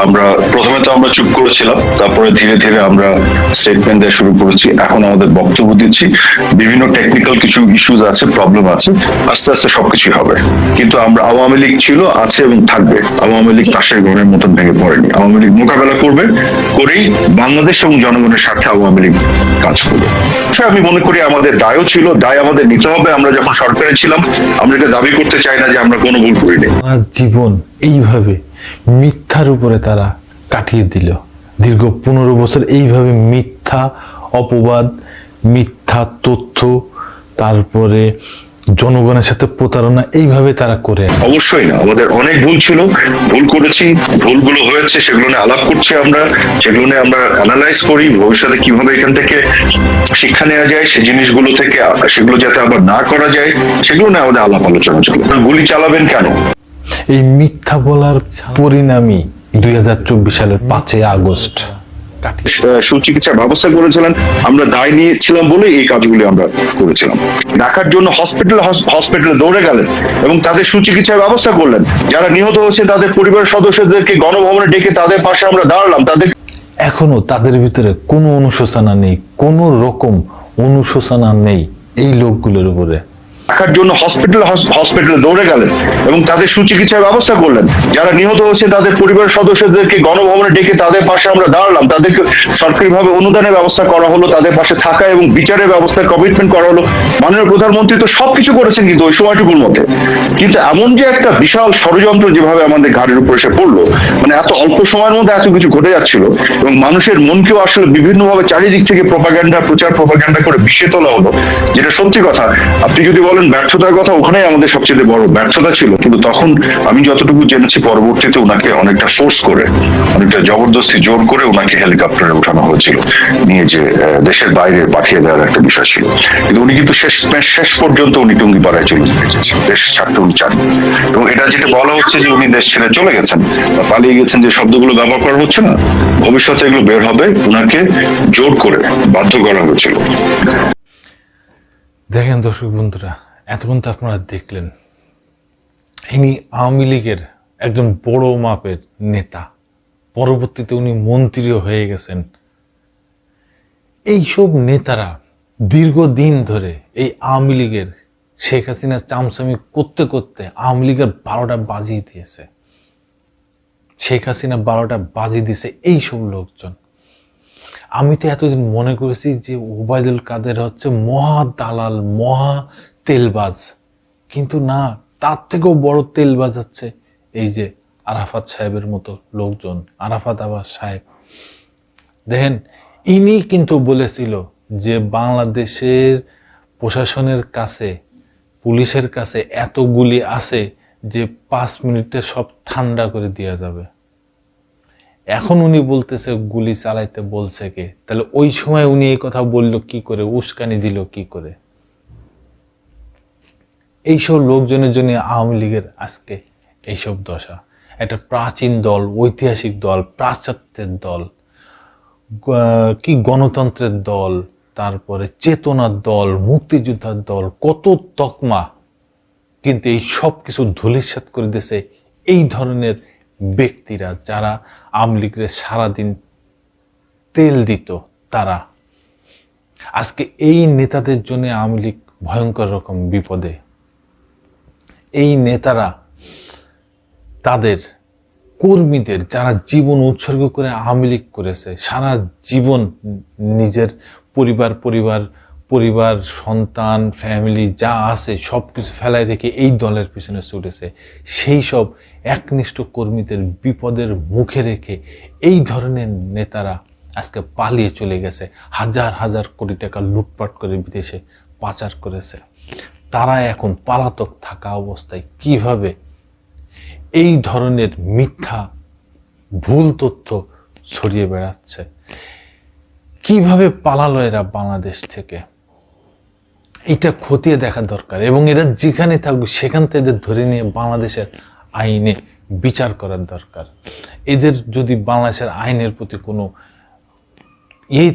আমরা প্রথমে তো আমরা চুপ করেছিলাম, তারপরে ধীরে ধীরে আমরা স্টেটমেন্ট দেওয়া শুরু করেছি। এখন আমাদের বক্তব্য দিচ্ছি। বিভিন্ন টেকনিক্যাল কিছু ইস্যুজ আছে, প্রবলেম আছে, আস্তে আস্তে সবকিছুই হবে। কিন্তু আমরা আওয়ামী লীগ ছিল, আছে এবং থাকবে। আওয়ামী লীগ পাশের ঘরের মতন ভেঙে পড়েনি। আওয়ামী লীগ মোকাবেলা করবে, করেই বাংলাদেশ এবং জনগণের স্বার্থে আওয়ামী লীগ কাজ করবে। আমি মনে করি আমাদের দায়ও ছিল, দায় আমাদের নিতে হবে। আমরা যখন সরকারে ছিলাম, আমরা এটা দাবি করতে চাই না যে আমরা কোনো ভুল করিনি। জীবন এইভাবে মিথ্যার উপরে তারা কাটিয়ে দিল। দীর্ঘ 15 বছর এইভাবে মিথ্যা অপবাদ, মিথ্যা তথ্য, তারপরে জনগণের সাথে প্রতারণা, এইভাবে তারা করে। অবশ্যই না, আমাদের অনেক ভুল ছিল, ভুল করেছি, ভুলগুলো হয়েছে, সেগুলো নিয়ে আলাপ করছি আমরা, সেগুলো নিয়ে আমরা অ্যানালাইজ করি ভবিষ্যতে কিভাবে এখান থেকে শিক্ষা নেওয়া যায়, সেই জিনিসগুলো থেকে সেগুলো যাতে আবার না করা যায়, সেগুলো নিয়ে আমাদের আলাপ আলোচনা চলে। গুলি চালাবেন কেন? এই মিথ্যা বলার পরিণামই 2024 সালের 5 আগস্ট সুচিকিৎসার ব্যবস্থা করেছিলেন, আমরা দায় নিয়েছিলাম বলে এই কাজগুলি আমরা করেছিলাম। ঢাকার জন্য হসপিটালে দৌড়ে গেলেন এবং তাদের সুচিকিৎসার ব্যবস্থা করলেন। যারা নিহত হয়েছে তাদের পরিবারের সদস্যদেরকে গণভবনে ডেকে তাদের পাশে আমরা দাঁড়ালাম। তাদের এখনো তাদের ভিতরে কোনো অনুশোচনা নেই, কোনো রকম অনুশোচনা নেই এই লোকগুলোর উপরে। ঢাকার জন্য হসপিটালে দৌড়ে গেলেন এবং তাদের সুচিকিৎসার ব্যবস্থা করলেন। যারা নিহত হয়েছে তাদের পরিবারের সদস্যদেরকে গণভবনে ডেকে তাদের পাশে আমরা দাঁড়ালাম। তাদেরকে সরকারিভাবে অনুদানের ব্যবস্থা করা হলো, তাদের পাশে থাকা এবং বিচারের ব্যবস্থার কমিটমেন্ট করা হলো। মাননীয় প্রধানমন্ত্রী তো সবকিছু করেছেন কিন্তু ওই সময়টুকুর মধ্যে। কিন্তু এমন যে একটা বিশাল ষড়যন্ত্র যেভাবে আমাদের ঘাড়ের উপর এসে পড়লো, মানে এত অল্প সময়ের মধ্যে এত কিছু ঘটে যাচ্ছিল এবং মানুষের মনকেও আসলে বিভিন্নভাবে চারিদিক থেকে প্রচার প্রপাগান্ডা করে বিষে তোলা হলো, যেটা সত্যি কথা। আপনি যদি বলেন ব্যর্থতার কথা, ওখানেই আমাদের সবচেয়ে বড় ব্যর্থতা ছিল। কিন্তু তখন আমি যতটুকু জেনেছি, পরবর্তীতে ওনাকে অনেকটা ফোর্স করে, অনেকটা জবরদস্তি জোর করে ওনাকে হেলিকপ্টারে ওঠানো হয়েছিল, নিয়ে যে দেশের বাইরে পাঠিয়ে দেওয়ার একটা বিষয় ছিল। কিন্তু উনি কিন্তু শেষ পর্যন্ত উনি টুঙ্গিপাড়ায় চলে গেছেন, দেশ ছাড়তে উনি চান। এবং এটা যেটা বলা হচ্ছে যে উনি দেশ ছেড়ে চলে গেছেন বা পালিয়ে গেছেন, যে শব্দগুলো ব্যবহার করা হচ্ছে না, ভবিষ্যতে এগুলো বের হবে। উনাকে জোর করে বাধ্য করা হয়েছিল। দেখেন দর্শক বন্ধুরা, এতক্ষণ তো আপনারা দেখলেন ইনি আওয়ামী লীগের একজন বড় মাপের নেতা, পরবর্তীতে উনি মন্ত্রীও হয়ে গেছেন। এইসব নেতারা দীর্ঘদিন ধরে এই আওয়ামী লীগের শেখ হাসিনা চামচামি করতে করতে আওয়ামী লীগের 12টা বাজিয়ে দিয়েছে। শেখ হাসিনা 12টা বাজিয়ে দিয়েছে এইসব লোকজন। আমি তো এতদিন মনে করেছি যে ওবায়দুল কাদের হচ্ছে মহা দালাল, মহা তেলবাজ, কিন্তু না, তার থেকেও বড় তেলবাজ হচ্ছে এই যে আরাফাত সাহেবের মতো লোকজন। আরাফাত আবার সাহেব দেখেন, ইনি কিন্তু বলেছিল যে বাংলাদেশের প্রশাসনের কাছে, পুলিশের কাছে এত গুলি আছে যে 5 মিনিটে সব ঠান্ডা করে দেওয়া যাবে। এখন উনি বলতেছে গুলি চালাইতে বলছে কে? তাহলে ওই সময় উনি এই কথা বললো কি করে, উস্কানি দিল কি করে? এইসব লোকজনের জন্য আওয়ামী লীগের আজকে এইসব দশা। একটা প্রাচীন দল, ঐতিহাসিক দল, পাশ্চাত্যের দল, কি গণতন্ত্রের দল, তারপরে চেতনার দল, মুক্তিযোদ্ধার দল, কত তকমা, কিন্তু এই সব কিছু ধূলিসাৎ করে দিয়েছে এই ধরনের ব্যক্তিরা, যারা আওয়ামী লীগের সারাদিন তেল দিত। তারা আজকে এই নেতাদের জন্য আওয়ামী লীগ ভয়ঙ্কর রকম বিপদে। এই নেতারা তাদের কর্মীদের, যারা জীবন উৎসর্গ করে আওয়ামী লীগ করেছে, সারা জীবন নিজের পরিবার সন্তান, ফ্যামিলি যা আছে সবকিছু ফেলায় রেখে এই দলের পিছনে ছুটেছে, সেই সব একনিষ্ঠ কর্মীদের বিপদের মুখে রেখে এই ধরনের নেতারা আজকে পালিয়ে চলে গেছে, হাজার হাজার কোটি টাকা লুটপাট করে বিদেশে পাচার করেছে। তারা এখন পলাতক থাকা অবস্থায় কিভাবে এই ধরনের মিথ্যা ভুল তথ্য ছড়িয়ে বেড়াচ্ছে, কিভাবে পালালো এরা বাংলাদেশ থেকে, এটা খতিয়ে দেখা দরকার। এবং এরা যেখানে থাকবে সেখান থেকে ধরে নিয়ে বাংলাদেশের আইনে বিচার করার দরকার। এদের যদি বাংলাদেশের আইনের প্রতি কোনো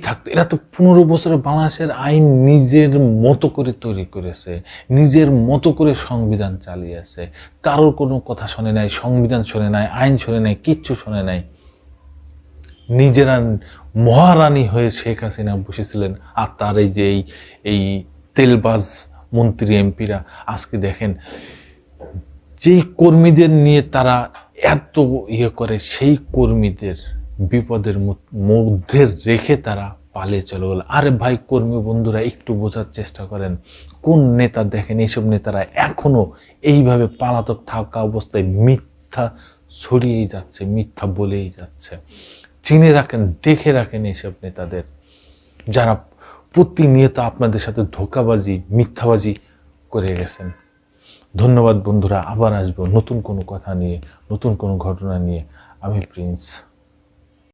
থাকতো, এরা তো 15 বছরে বাংলাদেশের আইন নিজের মতো করে তৈরি করেছে, নিজের মতো করে সংবিধান চালিয়েছে, কারোর কোনো কথা শোনে নাই, সংবিধান শোনে নাই, আইন শোনে নাই, কিচ্ছু শোনে নাই। নিজেরা মহারানী হয়ে শেখ হাসিনা বসেছিলেন, আর তার এই যে এই তেলবাজ মন্ত্রী এমপিরা আজকে দেখেন যেই কর্মীদের নিয়ে তারা এত করে, সেই কর্মীদের বিপদের মধ্যে রেখে তারা পালিয়ে চলে গেল। আরে ভাই, কর্মী বন্ধুরা একটু বোঝার চেষ্টা করেন, কোন নেতা দেখেন এইসব নেতারা এখনো এইভাবে পালাতক থাকা অবস্থায় মিথ্যা ছড়িয়েই যাচ্ছে, মিথ্যা বলেই যাচ্ছে। চিনে রাখেন, দেখে রাখেন এইসব নেতাদের, যারা প্রতিনিয়ত আপনাদের সাথে ধোঁকাবাজি, মিথ্যাবাজি করে গেছেন। ধন্যবাদ বন্ধুরা, আবার আসবো নতুন কোনো কথা নিয়ে, নতুন কোনো ঘটনা নিয়ে। আমি প্রিন্স।